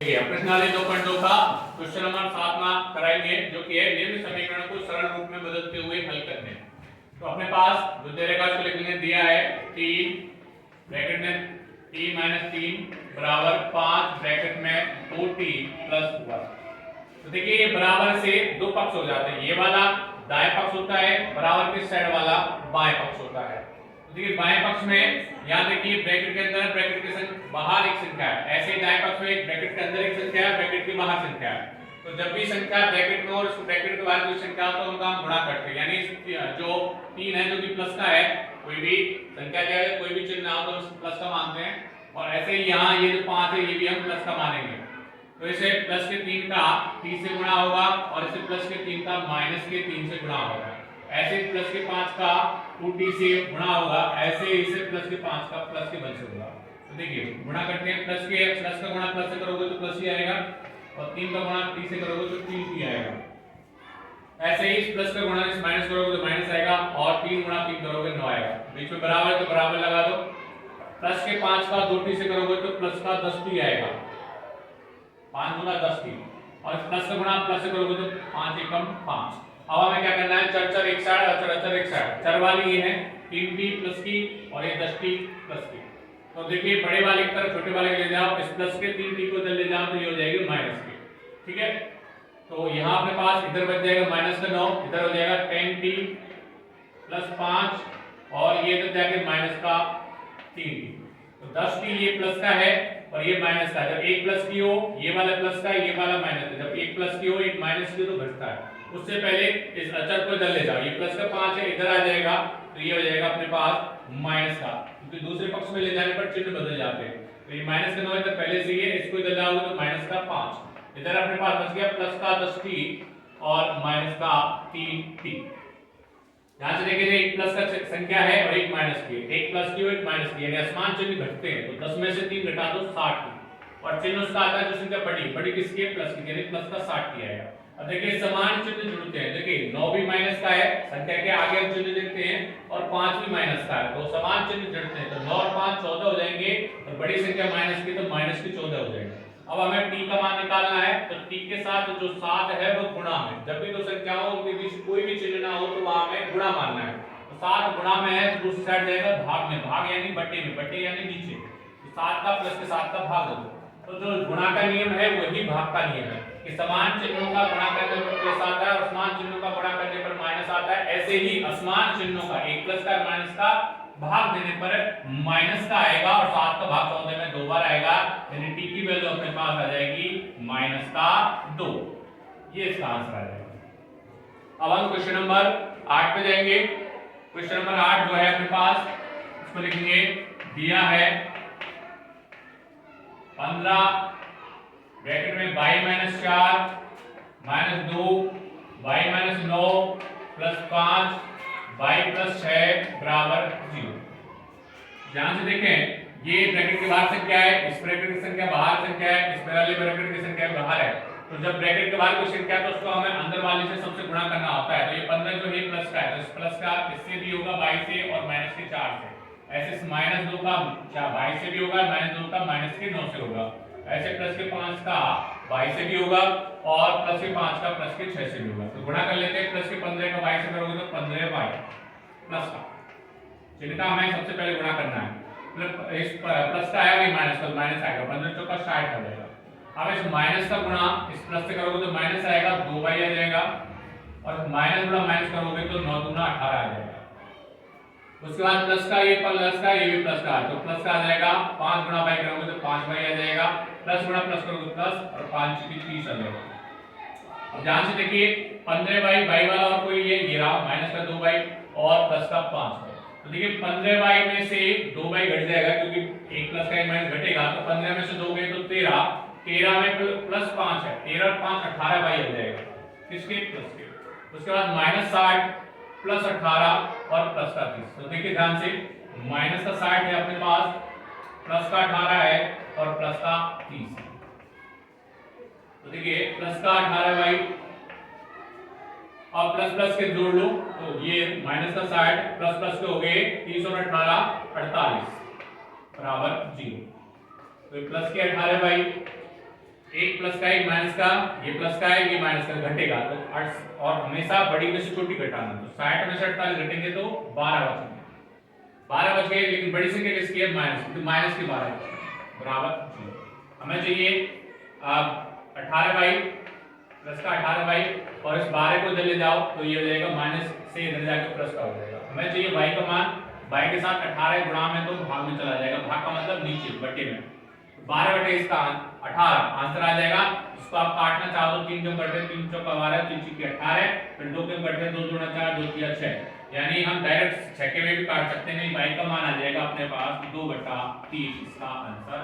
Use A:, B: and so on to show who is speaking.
A: प्रश्नावली 2.2 का question number 7 में कराएंगे, जो कि है निम्न समीकरण को सरल रूप में बदलते हुए हल करने। तो अपने पास जो दे रखा उसको लिखने दिया है 3 ब्रैकेट में t - 3 बराबर 5 ब्रैकेट में 2t + 1। तो देखिए ये बराबर से दो पक्ष हो जाते हैं, ये वाला दाएं पक्ष होता है, बराबर के साइड वाला बाएं पक्ष होता है। देखिए बाएं पक्ष में यहाँ देखिए ब्रैकेट के अंदर ब्रैकेट के बाहर एक संख्या है, ऐसे ही दाएं पक्ष में एक ब्रैकेट के अंदर एक संख्या है, ब्रैकेट के बाहर संख्या है। तो जब भी संख्या ब्रैकेट में और उस ब्रैकेट के बाहर कोई संख्या हो तो उनका हम गुणा करते हैं, यानी जो 3 है जो कि प्लस का है, कोई भी संख्या क्या है कोई भी चिन्ह हो तो उस प्लस का मानते हैं। और ऐसे ही यहाँ ये जो 5 है ये भी हम प्लस का मानेंगे। तो इसे प्लस के 3 का 3 से गुणा होगा और इसे प्लस के 3 का माइनस के 3 से गुणा होगा। ऐसे प्लस के 5 का 2t से गुणा होगा, ऐसे इसे प्लस के 5 का प्लस के 1 से होगा। तो देखिए गुणा करते हैं, प्लस का गुणा प्लस से करोगे तो प्लस ही आएगा और 3 का गुणा t से करोगे तो 3t आएगा। ऐसे ही इस प्लस का गुणा इस माइनस करोगे तो माइनस आएगा और 3 गुणा 3 करोगे 9 आएगा। बीच में बराबर है तो बराबर लगा दो। प्लस के 5 का 2t से करोगे तो प्लस का 10t आएगा, 5 गुना 10t। और प्लस का गुणा प्लस से करोगे तो 5 एकम 5। अब हमें क्या करना है, चर एक साइड और चर एक साइड। चर वाली ये है 3t प्लस की और ये 10t प्लस की। तो देखिए बड़े वाले की तरफ छोटे वाले ले जाओ, इस प्लस के 3t को इधर ले जाओ तो ये हो जाएगी माइनस की, ठीक है। तो यहाँ अपने पास इधर बच जाएगा माइनस का 9, इधर हो जाएगा 10t प्लस 5 और ये इधर जाके माइनस का 3t। तो 10t ये प्लस का है और ये माइनस का। जब एक प्लस की हो ये वाला प्लस का, ये वाला माइनस का। जब एक प्लस की हो एक माइनस की तो घटता है। उससे पहले इस अचर को इधर ले जाओ, ये प्लस का 5 है इधर आ जाएगा तो ये हो जाएगा अपने पास माइनस का, क्योंकि दूसरे पक्ष में ले जाने पर चिन्ह बदल जाते हैं। तो ये माइनस का 9 इधर पहले से ही है, इसको इधर लाओगे तो माइनस का 5। इधर अपने पास बच गया प्लस का 10t और माइनस का 3t। यहां से देखिए एक प्लस का संख्या है और एक माइनस की, एक प्लस की और एक माइनस की, यानी असमान चिन्ह घटते हैं। तो 10 में से 3 घटा दो 60 और चिन्ह उसका आता है जो संख्या बड़ी किसकी है, प्लस की, यानी प्लस का 60 आएगा। अब देखिए समान चिन्ह जुड़ते हैं, देखिए 9 भी माइनस का है, संख्या के आगे हम चिन्ह देखते हैं, और 5 भी माइनस का है, तो समान चिन्ह जुड़ते हैं। तो 9 और 5 14 हो जाएंगे और बड़ी संख्या माइनस की तो माइनस की 14 हो जाएगा। अब हमें t का मान निकालना है, तो t के साथ जो 7 है वो गुणा में, जब भी दो संख्याओं के बीच कोई भी चिन्ह ना हो तो वहां हमें गुणा मानना है। तो 7 गुणा में है तो दूसरी साइड जाएगा भाग में, भाग यानी बट्टे में, बट्टे यानी नीचे। तो 7 का प्लस के 7 का भाग दो। तो जो गुणा का नियम है वही भाग का नियम है कि समान चिन्हों का गुणा करने पर प्लस आता है और असमान चिन्हों का गुणा करने पर माइनस आता है। ऐसे ही असमान चिन्हों का एक प्लस का माइनस का भाग देने पर माइनस का आएगा और 7 का भाग 14 में 2 बार आएगा, यानी t की वैल्यू अपने पास आ जाएगी माइनस का 2। ये इसका आंसर आ जाएगा। अब हम क्वेश्चन नंबर 8 पे जाएंगे। क्वेश्चन नंबर 8 जो है अपने पास, इसको लिखेंगे, दिया है 15 ब्रैकेट में y - 4 - 2 y - 9 + 5 y + 6 बराबर 0। ध्यान से देखें ये ब्रैकेट के बाहर संख्या है, इस ब्रैकेट की संख्या बाहर संख्या है, इस वाले ब्रैकेट की संख्या बाहर है। तो जब ब्रैकेट के बाहर कोई संख्या तो उसको हमें अंदर वाले से सबसे गुणा करना होता है। तो ये 15 जो है प्लस का है, तो इस प्लस का इससे भी होगा y से और माइनस के 4 से। ऐसे -2 का y से भी होगा, -2 का माइनस के 9 से होगा। ऐसे प्लस के 5 का y से भी होगा और प्लस के 5 का प्लस के 6 से भी होगा। तो गुणा कर लेते हैं, प्लस के 15 का y से करोगे तो 15y प्लस का चिन्ह का हमें सबसे पहले गुणा करना है। इस प्लस का है वही माइनस का, माइनस आएगा, 15 चौका 60 हो जाएगा। अब इस माइनस का गुणा इस प्लस से करोगे तो माइनस आएगा, 2y आ जाएगा, और माइनस गुणा माइनस करोगे तो 9 दूना 18 आ जाएगा। उसके बाद प्लस का ये भी प्लस का, तो प्लस का आ जाएगा, 5 गुणा y करोगे तो 5y आ जाएगा, प्लस गुणा प्लस करोगे तो प्लस और 5 की 30 आ जाएगा। अब ध्यान से देखिए 15y y वाला और कोई ये रहा माइनस का 2y और प्लस का 5y। तो देखिए 15y में से 2y घट जाएगा, क्योंकि एक प्लस का एक माइनस घटेगा, तो 15 में से 2 गए तो 13 में प्लस 5 है, 13 और 5 18y हो जाएगा, किसके प्लस के। उसके बाद -60 प्लस 18 और प्लस का 30। तो देखिए ध्यान से माइनस का 60 है अपने पास, प्लस का 18 है और प्लस का 30 है। तो देखिए प्लस का 18y और प्लस प्लस के जोड़ लो तो ये माइनस का 60 प्लस प्लस के हो गए 30 और 18 48 बराबर 0। तो प्लस के 18y एक प्लस का एक माइनस का, ये प्लस का है ये माइनस का, घटेगा तो और हमेशा बड़ी में से छोटी घटाना। तो 60 में से 48 घटेंगे तो 12 बचेंगे, 12 बच गए, लेकिन बड़ी संख्या किसकी है? माइनस, तो माइनस के 12 बराबर 0। हमें चाहिए अब 18y प्लस का 18y, और इस 12 को इधर ले जाओ तो ये हो जाएगा माइनस से इधर जाकर प्लस का हो जाएगा। हमें चाहिए y का मान, y के साथ 18 गुणा में तो भाग में चला जाएगा, भाग का मतलब नीचे बटे में, 12 बटे इसका 18 आंसर आ जाएगा। इसको आप काटना चाहो तो 3 क्यों करते हैं, 3 चौका 12, 3 चौके 18, फिर 2 क्यों करते हैं, 2 दूना 4, 2 तिया 6, यानी हम डायरेक्ट 6 के में भी काट सकते हैं। y का मान आ जाएगा अपने पास 2/30, इसका आंसर